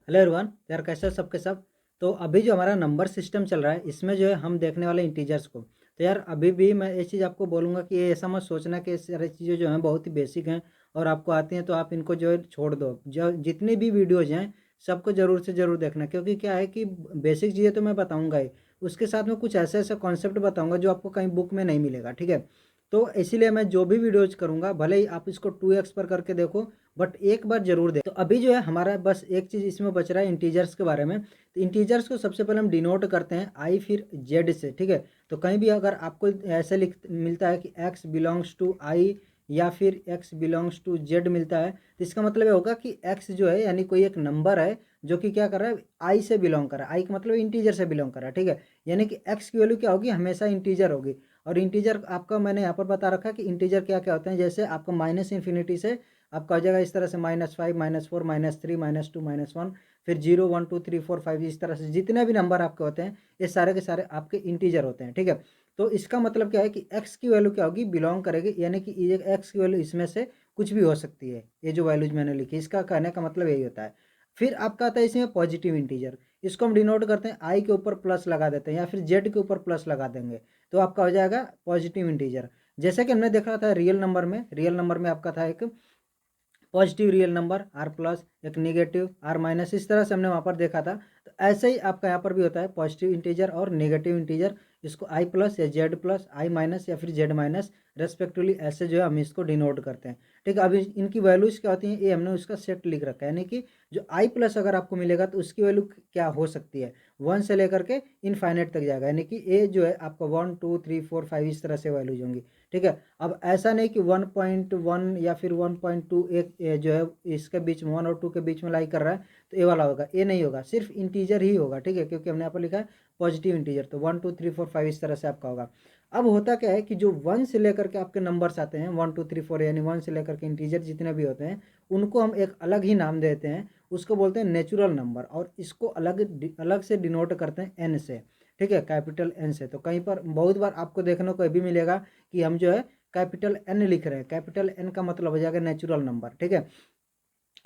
Hello everyone यार, कैसे हो सबके सब। तो अभी जो हमारा नंबर सिस्टम चल रहा है इसमें जो है हम देखने वाले इंटीजर्स को। तो यार अभी भी मैं ये चीज़ आपको बोलूँगा कि ये ऐसा मत सोचना कि ये सारी चीज़ें जो हैं बहुत ही बेसिक हैं और आपको आती हैं तो आप इनको जो है छोड़ दो। जो जितनी भी वीडियोज़ हैं सबको ज़रूर से ज़रूर देखना, क्योंकि क्या है कि बेसिक चीज़ें तो मैं बताऊँगा ही, उसके साथ में कुछ ऐसे ऐसे कॉन्सेप्ट बताऊँगा जो आपको कहीं बुक में नहीं मिलेगा, ठीक है। तो इसीलिए मैं जो भी वीडियोज़ करूँगा भले ही आप इसको 2x पर करके देखो, बट एक बार जरूर दे। तो अभी जो है हमारा बस एक चीज़ इसमें बच रहा है इंटीजर्स के बारे में। तो इंटीजर्स को सबसे पहले हम डिनोट करते हैं आई फिर जेड से, ठीक है। तो कहीं भी अगर आपको ऐसे लिख मिलता है कि x बिलोंग्स टू आई या फिर x बिलोंग्स टू जेड मिलता है, तो इसका मतलब ये होगा कि x जो है यानी कोई एक नंबर है जो कि क्या कर रहा है, आई से बिलोंग कर रहा है। आई का मतलब इंटीजर से बिलोंग कर रहा है, ठीक है। यानी कि x की वैल्यू क्या होगी, हमेशा इंटीजर होगी। और इंटीजर आपका मैंने यहाँ पर बता रखा है कि इंटीजर क्या क्या होते हैं। जैसे आपका माइनस इन्फिनिटी से आपका हो जाएगा इस तरह से -5 -4 -3 -2 -1, फिर 0 1 2 3 4 5, इस तरह से जितने भी नंबर आपके होते हैं ये सारे के सारे आपके इंटीजर होते हैं, ठीक है। तो इसका मतलब क्या है कि x की वैल्यू क्या होगी, बिलोंग करेगी, यानी कि ये x की वैल्यू इसमें से कुछ भी हो सकती है। ये जो वैल्यूज मैंने लिखी इसका कहने का मतलब यही होता है। फिर आपका आता है इसमें पॉजिटिव इंटीजर। इसको हम डिनोट करते हैं आई के ऊपर प्लस लगा देते हैं या फिर जेड के ऊपर प्लस लगा देंगे, तो आपका हो जाएगा पॉजिटिव इंटीजर। जैसे कि हमने देखा था रियल नंबर में आपका था एक positive real number R plus, एक निगेटिव आर माइनस, इस तरह से हमने वहाँ पर देखा था। तो ऐसे ही आपका यहाँ पर भी होता है पॉजिटिव इंटीजर और नेगेटिव इंटीजर। इसको आई प्लस या जेड प्लस, आई माइनस या फिर जेड माइनस रेस्पेक्टिवली, ऐसे जो है हम इसको डिनोट करते हैं, ठीक है। अभी इनकी वैल्यूज क्या होती हैं ये हमने उसका सेट लिख रखा है, यानी कि जो आई प्लस अगर आपको मिलेगा तो उसकी वैल्यू क्या हो सकती है, 1 से लेकर के इनफाइनाइट तक जाएगा, यानी कि ये जो है आपका 1 2 3 4 5 इस तरह से वैल्यूज होंगी, ठीक है। अब ऐसा नहीं कि 1.1 या फिर 1.2 एक जो है इसके बीच में 1 और 2 के बीच में लाई कर रहा है तो ये वाला होगा, ये नहीं होगा, सिर्फ इंटीजर ही होगा, ठीक है, क्योंकि हमने यहाँ पर लिखा है पॉजिटिव इंटीजर। तो 1 2 3 4 5 इस तरह से आपका होगा। अब होता क्या है कि जो 1 से लेकर के आपके नंबर्स आते हैं 1 2 3 4, यानी 1 से लेकर के इंटीजर जितने भी होते हैं उनको हम एक अलग ही नाम देते हैं, उसको बोलते हैं नेचुरल नंबर, और इसको अलग अलग से डिनोट करते हैं एन से, ठीक है, कैपिटल एन से। तो कहीं पर बहुत बार आपको देखने को भी मिलेगा कि हम जो है कैपिटल एन लिख रहे हैं, कैपिटल एन का मतलब हो जाएगा नेचुरल नंबर, ठीक है।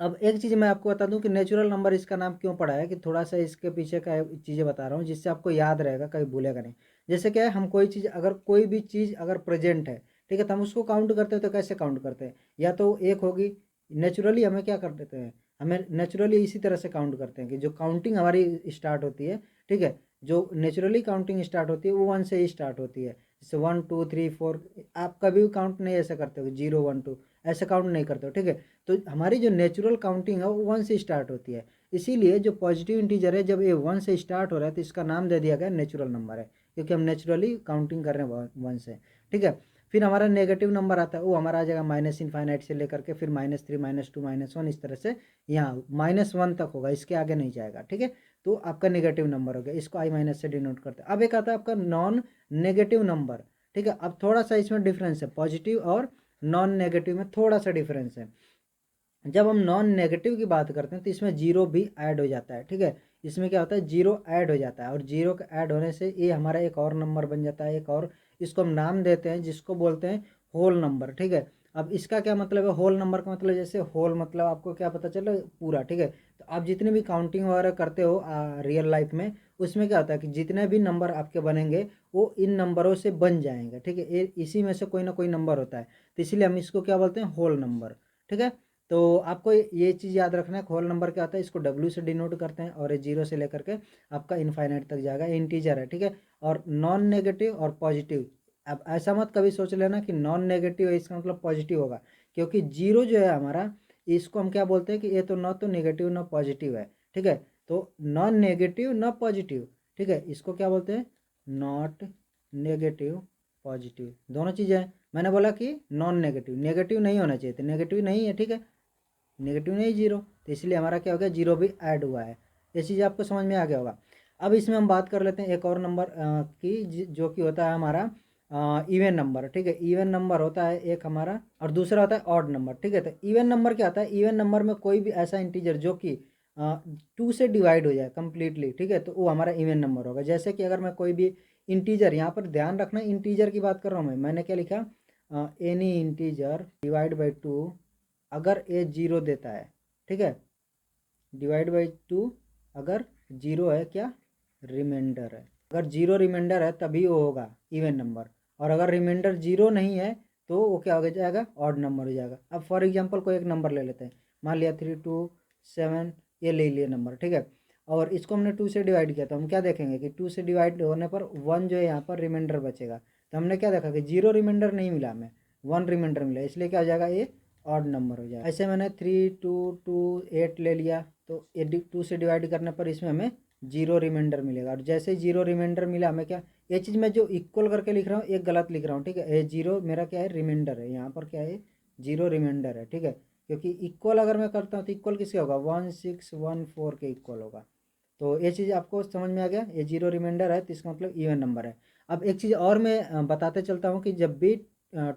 अब एक चीज़ मैं आपको बता दूं कि नेचुरल नंबर इसका नाम क्यों पड़ा है, कि थोड़ा सा इसके पीछे का चीज़ें बता रहा हूँ जिससे आपको याद रहेगा, कभी भूलेगा नहीं। जैसे क्या है, हम कोई चीज़ अगर कोई भी चीज़ अगर प्रेजेंट है, ठीक है, तो हम उसको काउंट करते हैं तो कैसे काउंट करते हैं, या तो एक होगी, नेचुरली हमें क्या कर देते हैं, हमें नेचुरली इसी तरह से काउंट करते हैं कि जो काउंटिंग हमारी स्टार्ट होती है, ठीक है, जो नेचुरली काउंटिंग स्टार्ट होती है वो 1 से ही स्टार्ट होती है। जैसे 1 2 3 4, आप कभी भी काउंट नहीं ऐसे करते हो 0 1 2, ऐसे काउंट नहीं करते हो, ठीक है। तो हमारी जो नेचुरल काउंटिंग है वो 1 से स्टार्ट होती है। इसीलिए जो पॉजिटिव इंटीजर है जब ये 1 से स्टार्ट हो रहा है तो इसका नाम दे दिया गया नेचुरल नंबर है, क्योंकि हम नेचुरली काउंटिंग कर रहे हैं 1 से, ठीक है। फिर हमारा नेगेटिव नंबर आता है, वो हमारा आ जाएगा माइनस इनफाइनाइट से लेकर के फिर -3 -2 -1 इस तरह से, यहाँ -1 तक होगा, इसके आगे नहीं जाएगा, ठीक है। तो आपका नेगेटिव नंबर हो गया, इसको आई माइनस से डिनोट करते हैं। अब एक आता है आपका नॉन नेगेटिव नंबर, ठीक है। अब थोड़ा सा इसमें डिफरेंस है, पॉजिटिव और नॉन नेगेटिव में थोड़ा सा डिफरेंस है। जब हम नॉन नेगेटिव की बात करते हैं तो इसमें जीरो भी ऐड हो जाता है, ठीक है। इसमें क्या होता है, जीरो ऐड हो जाता है, और जीरो का ऐड होने से ये हमारा एक और नंबर बन जाता है, एक और, इसको हम नाम देते हैं जिसको बोलते हैं होल नंबर, ठीक है। अब इसका क्या मतलब है, होल नंबर का मतलब जैसे होल मतलब आपको क्या पता चला, पूरा, ठीक है। तो आप जितनी भी काउंटिंग वगैरह करते हो रियल लाइफ में, उसमें क्या होता है कि जितने भी नंबर आपके बनेंगे वो इन नंबरों से बन जाएंगे, ठीक है। ये इसी में से कोई ना कोई नंबर होता है, तो इसीलिए हम इसको क्या बोलते हैं, होल नंबर, ठीक है। तो आपको ये चीज़ याद रखना है, होल नंबर क्या होता है, इसको डब्ल्यू से डिनोट करते हैं, और ये 0 से लेकर के आपका इनफाइनाइट तक जाएगा, इंटीजर है, ठीक है। और नॉन नेगेटिव और पॉजिटिव, अब ऐसा मत कभी सोच लेना कि नॉन नेगेटिव है इसका मतलब पॉजिटिव होगा, क्योंकि जीरो जो है हमारा, इसको हम क्या बोलते हैं कि ये तो ना तो नेगेटिव ना पॉजिटिव है, ठीक है। तो नॉन नेगेटिव ना पॉजिटिव, ठीक है, इसको क्या बोलते हैं, नॉट नेगेटिव पॉजिटिव, दोनों चीज़ें हैं। मैंने बोला कि नॉन नेगेटिव, नेगेटिव नहीं होना चाहिए, तो नेगेटिव नहीं है, ठीक है, नेगेटिव नहीं जीरो, तो इसलिए हमारा क्या हो गया, जीरो भी ऐड हुआ है। ये चीज़ आपको समझ में आ गया होगा। अब इसमें हम बात कर लेते हैं एक और नंबर की, जो कि होता है हमारा इवन नंबर, ठीक है। इवन नंबर होता है एक हमारा, और दूसरा होता है ऑड नंबर, ठीक है। तो इवन नंबर क्या होता है, इवन नंबर में कोई भी ऐसा इंटीजर जो कि 2 से डिवाइड हो जाए कम्प्लीटली, ठीक है, तो वो हमारा इवन नंबर होगा। जैसे कि अगर मैं कोई भी इंटीजर, यहाँ पर ध्यान रखना इंटीजर की बात कर रहा हूँ मैंने क्या लिखा, एनी इंटीजर डिवाइड बाई 2, अगर ए जीरो देता है, ठीक है, डिवाइड बाई 2 अगर 0 है क्या, रिमाइंडर है। अगर 0 रिमाइंडर है तभी वो होगा इवन नंबर, और अगर रिमाइंडर 0 नहीं है तो वो क्या हो जाएगा, ऑड नंबर हो जाएगा। अब फॉर एग्जांपल कोई एक नंबर ले लेते हैं, मान लिया 327, ये ले लिए नंबर, ठीक है, और इसको हमने 2 से डिवाइड किया, तो हम क्या देखेंगे कि 2 से डिवाइड होने पर 1 जो है यहाँ पर रिमाइंडर बचेगा। तो हमने क्या देखा कि 0 रिमाइंडर नहीं मिला हमें, 1 रिमाइंडर मिला, इसलिए क्या हो जाएगा, ये ऑड नंबर हो जाएगा। ऐसे मैंने 3 2 2 8 ले लिया, तो ये 2 से डिवाइड करने पर इसमें हमें 0 रिमाइंडर मिलेगा, और जैसे 0 रिमाइंडर मिला हमें क्या, ये चीज़ मैं जो इक्वल करके लिख रहा हूँ एक गलत लिख रहा हूँ, ठीक है, ये 0 मेरा क्या है, रिमाइंडर है, यहाँ पर क्या है, 0 रिमाइंडर है, ठीक है, क्योंकि इक्वल अगर मैं करता हूँ तो इक्वल किसके होगा, 1614 के इक्वल होगा। तो ये चीज़ आपको समझ में आ गया, ये 0 रिमाइंडर है तो इसका मतलब इवन नंबर है। अब एक चीज़ और मैं बताते चलता हूँ कि जब भी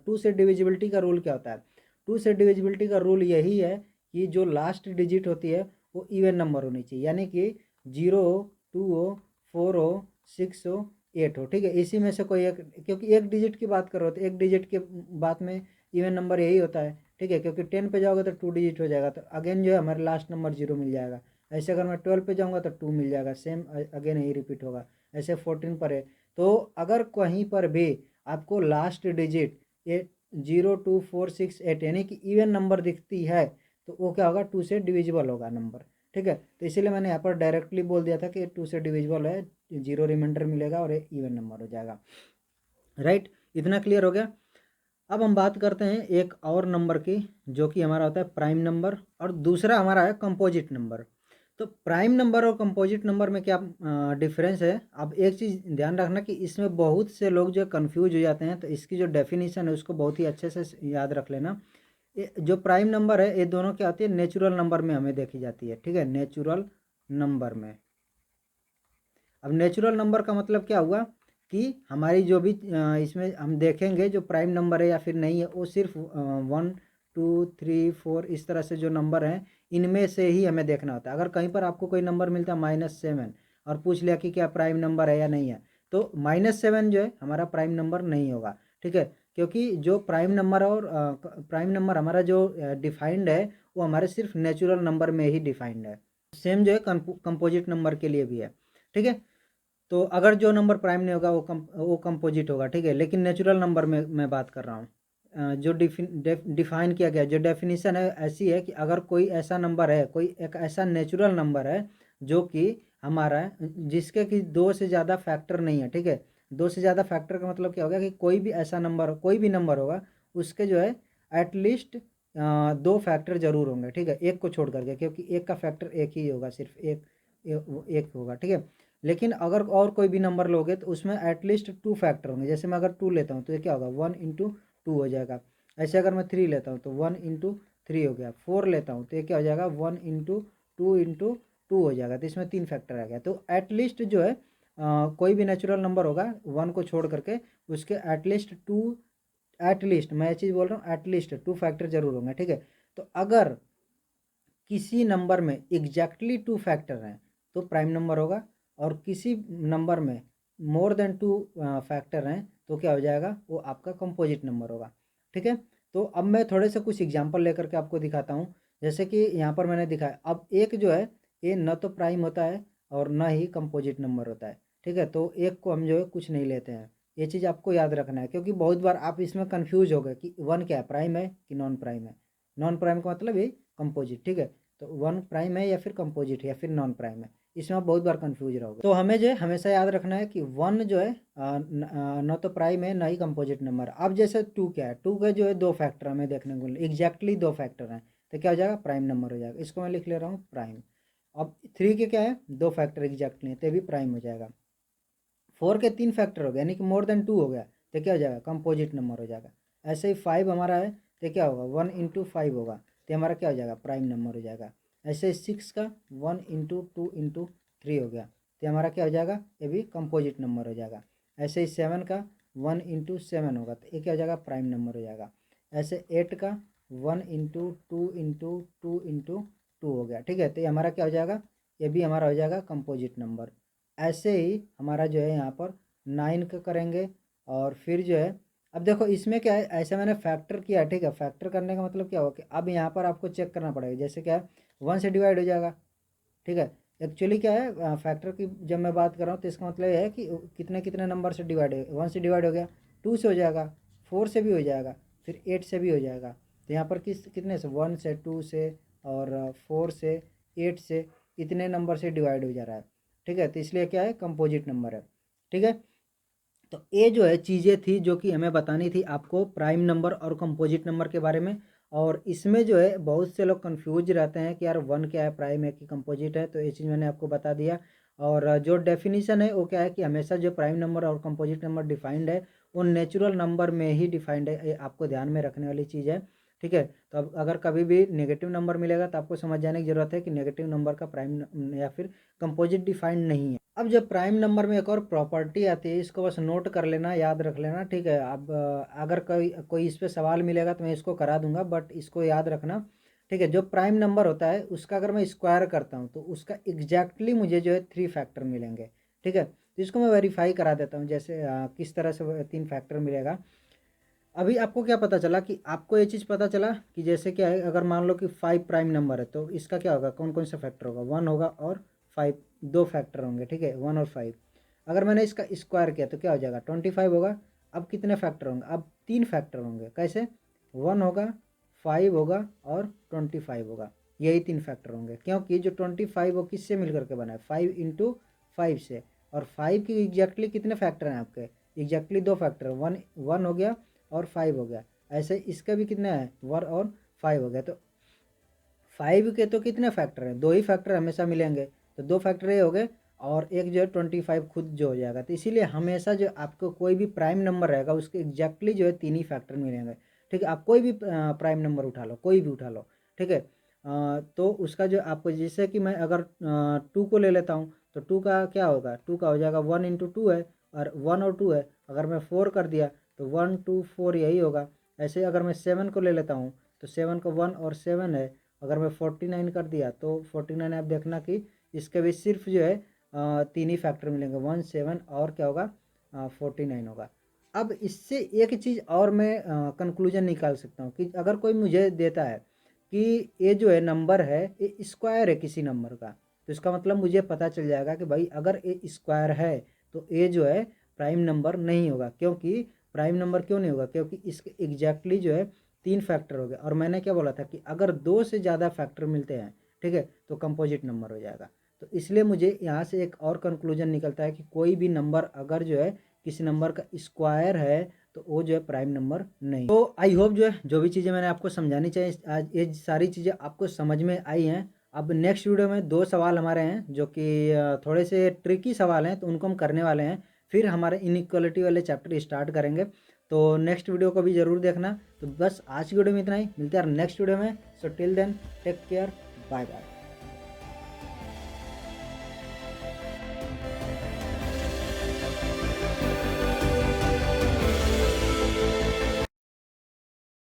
2 से डिविजिबिलिटी का रूल क्या होता है। 2 से डिविजिबिलिटी का रूल यही है कि जो लास्ट डिजिट होती है वो इवन नंबर होनी चाहिए, यानी कि 0 हो, 2 हो, 4 हो, 6 हो, 8 हो, ठीक है, इसी में से कोई एक, क्योंकि एक डिजिट की बात करो तो एक डिजिट के बात में इवन नंबर यही होता है, ठीक है, क्योंकि 10 पे जाओगे तो 2 डिजिट हो जाएगा, तो अगेन जो है हमारे लास्ट नंबर 0 मिल जाएगा। ऐसे अगर मैं 12 पे जाऊँगा तो 2 मिल जाएगा, सेम अगेन यही रिपीट होगा। ऐसे 14 पर है, तो अगर कहीं पर भी आपको लास्ट डिजिट ये 0 2 4 6 8 यानी कि इवन नंबर दिखती है तो वो क्या होगा, 2 से डिविजिबल होगा नंबर, ठीक है। तो इसीलिए मैंने यहाँ पर डायरेक्टली बोल दिया था कि 2 से डिविजिबल है, 0 रिमाइंडर मिलेगा और ये इवन नंबर हो जाएगा, राइट। इतना क्लियर हो गया। अब हम बात करते हैं एक और नंबर की, जो कि हमारा होता है प्राइम नंबर, और दूसरा हमारा है कंपोजिट नंबर। तो प्राइम नंबर और कंपोजिट नंबर में क्या डिफरेंस है। अब एक चीज़ ध्यान रखना कि इसमें बहुत से लोग जो कंफ्यूज हो जाते हैं, तो इसकी जो डेफिनेशन है उसको बहुत ही अच्छे से याद रख लेना। ये जो प्राइम नंबर है ये दोनों क्या होती है, नेचुरल नंबर में हमें देखी जाती है, ठीक है, नेचुरल नंबर में। अब नेचुरल नंबर का मतलब क्या हुआ कि हमारी जो भी इसमें हम देखेंगे जो प्राइम नंबर है या फिर नहीं है, वो सिर्फ 1 2 3 4 इस तरह से जो नंबर हैं इनमें से ही हमें देखना होता है। अगर कहीं पर आपको कोई नंबर मिलता है -7 और पूछ लिया कि क्या प्राइम नंबर है या नहीं है, तो -7 जो है हमारा प्राइम नंबर नहीं होगा, ठीक है, क्योंकि जो प्राइम नंबर और प्राइम नंबर हमारा जो डिफाइंड है वो हमारे सिर्फ नेचुरल नंबर में ही डिफाइंड है। सेम जो है कंपोजिट नंबर के लिए भी है, ठीक है। तो अगर जो नंबर प्राइम नहीं होगा वो कंपोजिट होगा, ठीक है, लेकिन नेचुरल नंबर में मैं बात कर रहा हूँ। जो डिफाइन किया गया, जो डेफिनेशन है ऐसी है कि अगर कोई ऐसा नंबर है, कोई एक ऐसा नेचुरल नंबर है जो कि हमारा जिसके कि 2 से ज़्यादा फैक्टर नहीं है, ठीक है। 2 से ज़्यादा फैक्टर का मतलब क्या होगा कि कोई भी ऐसा नंबर, कोई भी नंबर होगा उसके जो है एटलीस्ट 2 फैक्टर जरूर होंगे, ठीक है, एक को छोड़ करके, क्योंकि एक का फैक्टर एक ही होगा, सिर्फ एक होगा, ठीक है। लेकिन अगर और कोई भी नंबर लोगे तो उसमें एटलीस्ट 2 फैक्टर होंगे। जैसे मैं अगर 2 लेता हूँ तो ये क्या होगा, 1 × 2 हो जाएगा। ऐसे अगर मैं 3 लेता हूँ तो 1 × 3 हो गया। 4 लेता हूँ तो ये क्या हो जाएगा, 1 × 2 × 2 हो जाएगा। तो इसमें 3 फैक्टर आ गया। तो एटलीस्ट जो है कोई भी नेचुरल नंबर होगा 1 को छोड़ करके उसके एटलीस्ट 2, एटलीस्ट मैं ये चीज़ बोल रहा हूँ, एटलीस्ट 2 फैक्टर जरूर होंगे, ठीक है। तो अगर किसी नंबर में एग्जैक्टली 2 फैक्टर हैं तो प्राइम नंबर होगा, और किसी नंबर में मोर देन 2 फैक्टर हैं तो क्या हो जाएगा, वो आपका कंपोजिट नंबर होगा, ठीक है। तो अब मैं थोड़े से कुछ एग्जांपल लेकर के आपको दिखाता हूँ। जैसे कि यहाँ पर मैंने दिखाया, अब एक जो है ये न तो प्राइम होता है और न ही कंपोजिट नंबर होता है, ठीक है। तो एक को हम जो है कुछ नहीं लेते हैं। ये चीज़ आपको याद रखना है, क्योंकि बहुत बार आप इसमें कन्फ्यूज हो गए कि 1 क्या है, प्राइम है कि नॉन प्राइम है। नॉन प्राइम का मतलब ये कंपोजिट, ठीक है। तो 1 प्राइम है या फिर कंपोजिट है या फिर नॉन प्राइम है, इसमें आप बहुत बार कंफ्यूज रहोगे। तो हमें जो है हमेशा याद रखना है कि 1 जो है न तो प्राइम है ना ही कंपोजिट नंबर। अब जैसे 2 क्या है, 2 के जो है 2 फैक्टर हमें देखने को मिले, एग्जैक्टली 2 फैक्टर हैं, तो क्या हो जाएगा, प्राइम नंबर हो जाएगा। इसको मैं लिख ले रहा हूँ प्राइम। अब 3 के क्या है, 2 फैक्टर एग्जैक्टली है तो भी प्राइम हो जाएगा। 4 के 3 फैक्टर हो गया, यानी कि मोर देन 2 हो गया, तो क्या हो जाएगा, कंपोजिट नंबर हो जाएगा। ऐसे ही 5 हमारा है तो क्या होगा, 1 × 5 होगा, तो हमारा क्या हो जाएगा, प्राइम नंबर हो जाएगा। ऐसे 6 का 1 × 2 × 3 हो गया, तो हमारा क्या हो जाएगा, ये भी कंपोजिट नंबर हो जाएगा। ऐसे ही 7 का 1 × 7 होगा, तो ये क्या हो जाएगा, प्राइम नंबर हो जाएगा। ऐसे 8 का 1 × 2 × 2 × 2 हो गया, ठीक है, तो ये हमारा क्या हो जाएगा, ये भी हमारा हो जाएगा कंपोजिट नंबर। ऐसे ही हमारा जो है यहाँ पर 9 का करेंगे, और फिर जो है अब देखो इसमें क्या है, ऐसे मैंने फैक्टर किया, ठीक है। फैक्टर करने का मतलब क्या होगा कि अब यहाँ पर आपको चेक करना पड़ेगा, जैसे क्या है 1 से डिवाइड हो जाएगा, ठीक है। एक्चुअली क्या है, फैक्टर की जब मैं बात कर रहा हूँ तो इसका मतलब ये है कि कितने कितने नंबर से डिवाइड है। 1 से डिवाइड हो गया, 2 से हो जाएगा, 4 से भी हो जाएगा, फिर 8 से भी हो जाएगा। तो यहाँ पर कितने से, 1 से, 2 से और 4 से, 8 से, इतने नंबर से डिवाइड हो जा रहा है। ठीक है, तो इसलिए क्या है, कंपोजिट नंबर है। ठीक है, तो ये जो है चीज़ें थी जो कि हमें बतानी थी आपको प्राइम नंबर और कंपोजिट नंबर के बारे में। और इसमें जो है बहुत से लोग कंफ्यूज रहते हैं कि यार वन क्या है, प्राइम है कि कंपोजिट है, तो ये चीज़ मैंने आपको बता दिया। और जो डेफिनेशन है वो क्या है कि हमेशा जो प्राइम नंबर और कंपोजिट नंबर डिफाइंड है वो नेचुरल नंबर में ही डिफाइंड है, ये आपको ध्यान में रखने वाली चीज़ है। ठीक है, तो अब अगर कभी भी नेगेटिव नंबर मिलेगा तो आपको समझ जाने की ज़रूरत है कि नेगेटिव नंबर का प्राइम या फिर कंपोजिट डिफाइंड नहीं है। अब जब प्राइम नंबर में एक और प्रॉपर्टी आती है, इसको बस नोट कर लेना, याद रख लेना। ठीक है, अब अगर कोई इस पे सवाल मिलेगा तो मैं इसको करा दूंगा, बट इसको याद रखना। ठीक है, जो प्राइम नंबर होता है उसका अगर मैं स्क्वायर करता हूँ तो उसका एग्जैक्टली मुझे जो है 3 फैक्टर मिलेंगे। ठीक है, तो इसको मैं वेरीफाई करा देता हूँ, जैसे किस तरह से 3 फैक्टर मिलेगा। अभी आपको क्या पता चला कि आपको ये चीज़ पता चला कि जैसे क्या है, अगर मान लो कि 5 प्राइम नंबर है तो इसका क्या होगा, कौन कौन सा फैक्टर होगा, 1 होगा और 5, 2 फैक्टर होंगे। ठीक है, 1 और 5। अगर मैंने इसका स्क्वायर किया तो क्या हो जाएगा, 25 होगा। अब कितने फैक्टर होंगे, अब 3 फैक्टर होंगे। कैसे, 1 होगा, 5 होगा और 25 होगा। यही 3 फैक्टर होंगे, क्योंकि जो 25 वो किससे मिल करके बना है, 5 इंटू 5 से। और 5 की एग्जैक्टली कितने फैक्टर हैं आपके, एग्जैक्टली 2 फैक्टर, 1 हो गया और 5 हो गया। ऐसे इसका भी कितना है, 1 और 5 हो गया। तो 5 के तो कितने फैक्टर हैं, 2 ही फैक्टर हमेशा मिलेंगे, तो 2 फैक्टर ये हो गए और एक जो है 25 खुद जो हो जाएगा। तो इसीलिए हमेशा जो आपको कोई भी प्राइम नंबर रहेगा उसके एग्जैक्टली जो है 3 ही फैक्टर मिलेंगे। ठीक है, आप कोई भी प्राइम नंबर उठा लो, कोई भी उठा लो। ठीक है, तो उसका जो आपको, जैसे कि मैं अगर 2 को ले लेता हूँ तो 2 का क्या होगा, 2 का हो जाएगा 1 इंटू 2 है, और 1 और 2 है। अगर मैं 4 कर दिया तो 1 2 4 यही होगा। ऐसे अगर मैं 7 को ले लेता हूँ तो 7 का 1 और 7 है। अगर मैं 49 कर दिया तो 49 आप देखना कि इसके भी सिर्फ जो है 3 ही फैक्टर मिलेंगे, 1 7 और क्या होगा, 49 होगा। अब इससे एक चीज़ और मैं कंक्लूजन निकाल सकता हूँ कि अगर कोई मुझे देता है कि ये जो है नंबर है ये स्क्वायर है किसी नंबर का, तो इसका मतलब मुझे पता चल जाएगा कि भाई अगर ये स्क्वायर है तो ये जो है प्राइम नंबर नहीं होगा। क्योंकि प्राइम नंबर क्यों नहीं होगा, क्योंकि इसके एग्जैक्टली जो है 3 फैक्टर हो गए। और मैंने क्या बोला था कि अगर 2 से ज़्यादा फैक्टर मिलते हैं, ठीक है, तो कंपोजिट नंबर हो जाएगा। तो इसलिए मुझे यहाँ से एक और कंक्लूजन निकलता है कि कोई भी नंबर अगर जो है किसी नंबर का स्क्वायर है तो वो जो है प्राइम नंबर नहीं। तो आई होप जो है जो भी चीज़ें मैंने आपको समझानी चाहिए आज ये सारी चीज़ें आपको समझ में आई हैं। अब नेक्स्ट वीडियो में 2 सवाल हमारे हैं जो कि थोड़े से ट्रिकी सवाल हैं, तो उनको हम करने वाले हैं। फिर हमारे इनइक्वालिटी वाले चैप्टर स्टार्ट करेंगे, तो नेक्स्ट वीडियो को भी ज़रूर देखना। तो बस आज की वीडियो में इतना ही, मिलते हैं नेक्स्ट वीडियो में। So till then take care, bye bye.